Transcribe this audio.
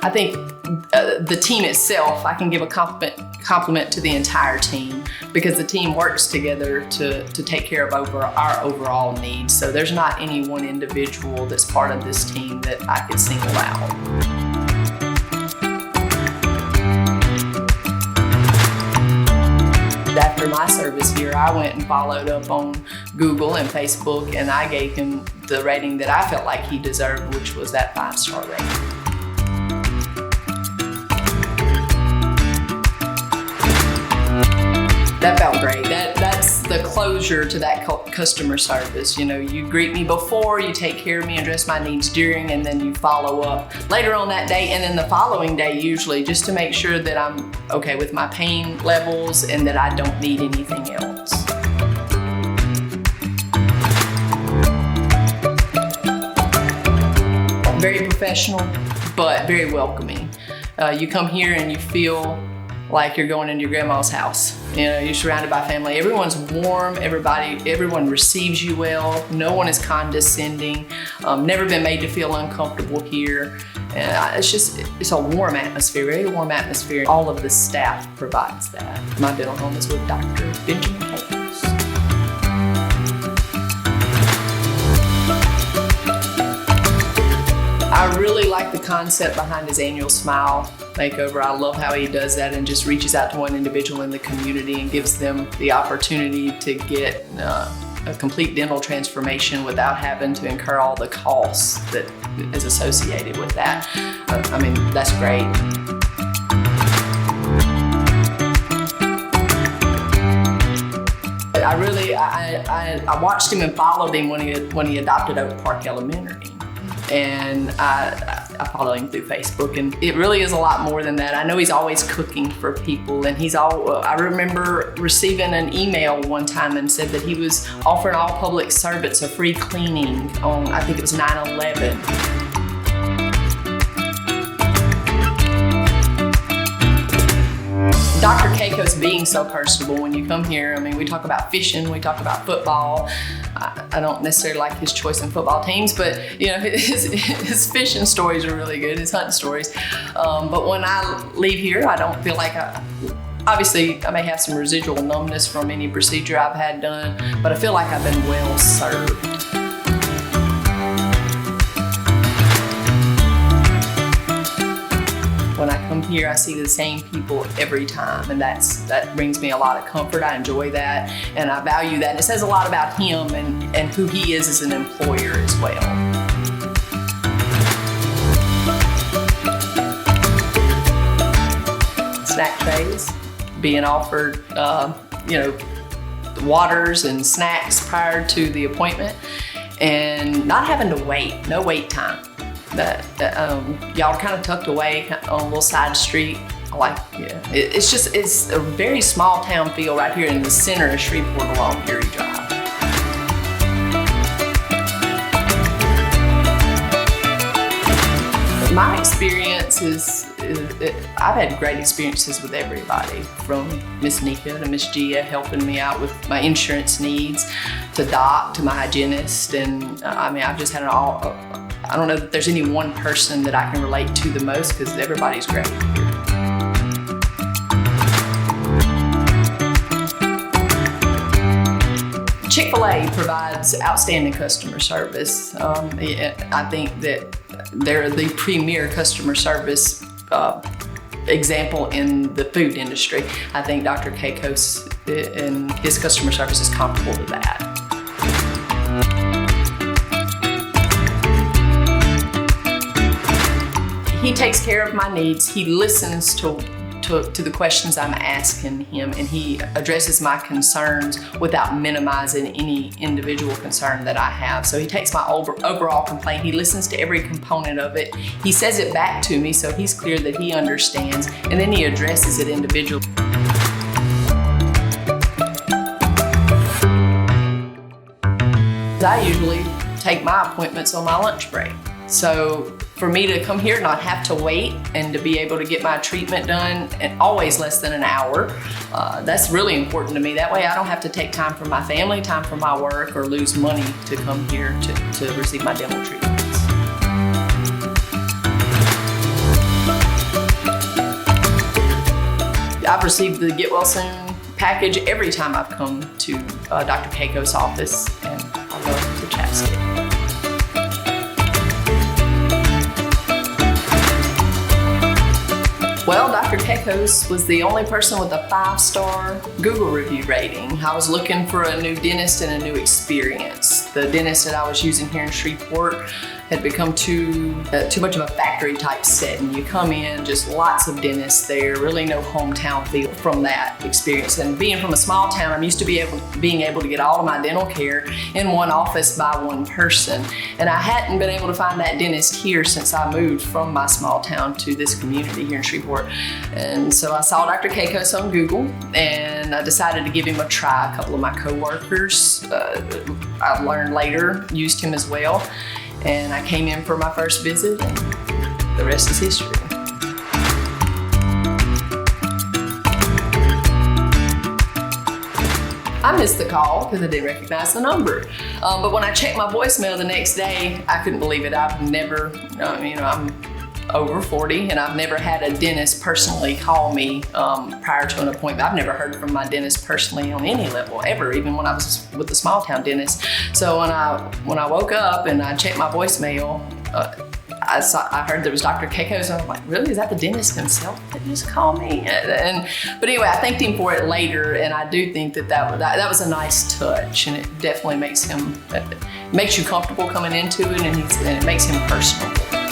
I think the team itself, I can give a compliment to the entire team, because the team works together to take care of our overall needs. So there's not any one individual that's part of this team that I could single out. After my service here, I went and followed up on Google and Facebook, and I gave him the rating that I felt like he deserved, which was that 5-star rating. That felt great. That's the closure to that customer service. You know, you greet me before, you take care of me, address my needs during, and then you follow up later on that day and then the following day usually, just to make sure that I'm okay with my pain levels and that I don't need anything else. Very professional, but very welcoming. You come here and you feel like you're going into your grandma's house. You know, you're surrounded by family. Everyone's warm, everyone receives you well. No one is condescending. Never been made to feel uncomfortable here. It's a warm atmosphere, very warm atmosphere. All of the staff provides that. My dental home is with Dr. Benjamin Kacos. I really like the concept behind his annual smile makeover. I love how he does that and just reaches out to one individual in the community and gives them the opportunity to get a complete dental transformation without having to incur all the costs that is associated with that. I mean, that's great. I watched him and followed him when he adopted Oak Park Elementary. And I follow him through Facebook, and it really is a lot more than that. I know he's always cooking for people, and I remember receiving an email one time and said that he was offering all public servants a free cleaning on, I think it was 9/11. Dr. Kacos being so personable, when you come here, I mean, we talk about fishing, we talk about football. I don't necessarily like his choice in football teams, but you know, his fishing stories are really good, his hunting stories. But when I leave here, I don't feel like obviously I may have some residual numbness from any procedure I've had done, but I feel like I've been well served. When I come here, I see the same people every time, and that brings me a lot of comfort. I enjoy that, and I value that. It says a lot about him and who he is as an employer as well. Snack trays, being offered, waters and snacks prior to the appointment, and not having to wait, no wait time. Y'all are kind of tucked away on a little side street. It's a very small town feel right here in the center of Shreveport along Erie Drive. My experience I've had great experiences with everybody, from Miss Nika to Miss Gia helping me out with my insurance needs, to Doc, to my hygienist, and I've just had it all. I don't know that there's any one person that I can relate to the most, because everybody's great here. Chick-fil-A provides outstanding customer service. I think that they're the premier customer service example in the food industry. I think Dr. Kacos and his customer service is comparable to that. He takes care of my needs. He listens to the questions I'm asking him, and he addresses my concerns without minimizing any individual concern that I have. So he takes my overall complaint, he listens to every component of it, he says it back to me so he's clear that he understands, and then he addresses it individually. I usually take my appointments on my lunch break. So for me to come here, not have to wait, and to be able to get my treatment done in always less than an hour, that's really important to me. That way I don't have to take time from my family, time from my work, or lose money to come here to receive my dental treatments. I've received the Get Well Soon package every time I've come to Dr. Kacos' office, and I love the chapstick. Well, Dr. Kacos was the only person with a 5-star Google review rating. I was looking for a new dentist and a new experience. The dentist that I was using here in Shreveport had become too much of a factory type setting. You come in, just lots of dentists there, really no hometown feel from that experience. And being from a small town, I'm used to being able to get all of my dental care in one office by one person. And I hadn't been able to find that dentist here since I moved from my small town to this community here in Shreveport. And so I saw Dr. Kacos on Google, and I decided to give him a try. A couple of my coworkers, I learned later, used him as well. And I came in for my first visit, and the rest is history. I missed the call because I didn't recognize the number. But when I checked my voicemail the next day, I couldn't believe it. I've never, I'm over 40, and I've never had a dentist personally call me prior to an appointment. I've never heard from my dentist personally on any level ever, even when I was with the small town dentist. So when I woke up and I checked my voicemail, I heard there was Dr. Kacos, and I'm like, really? Is that the dentist himself that just called me? But anyway, I thanked him for it later, and I do think that was a nice touch, and it definitely makes you comfortable coming into it, and it makes him personable.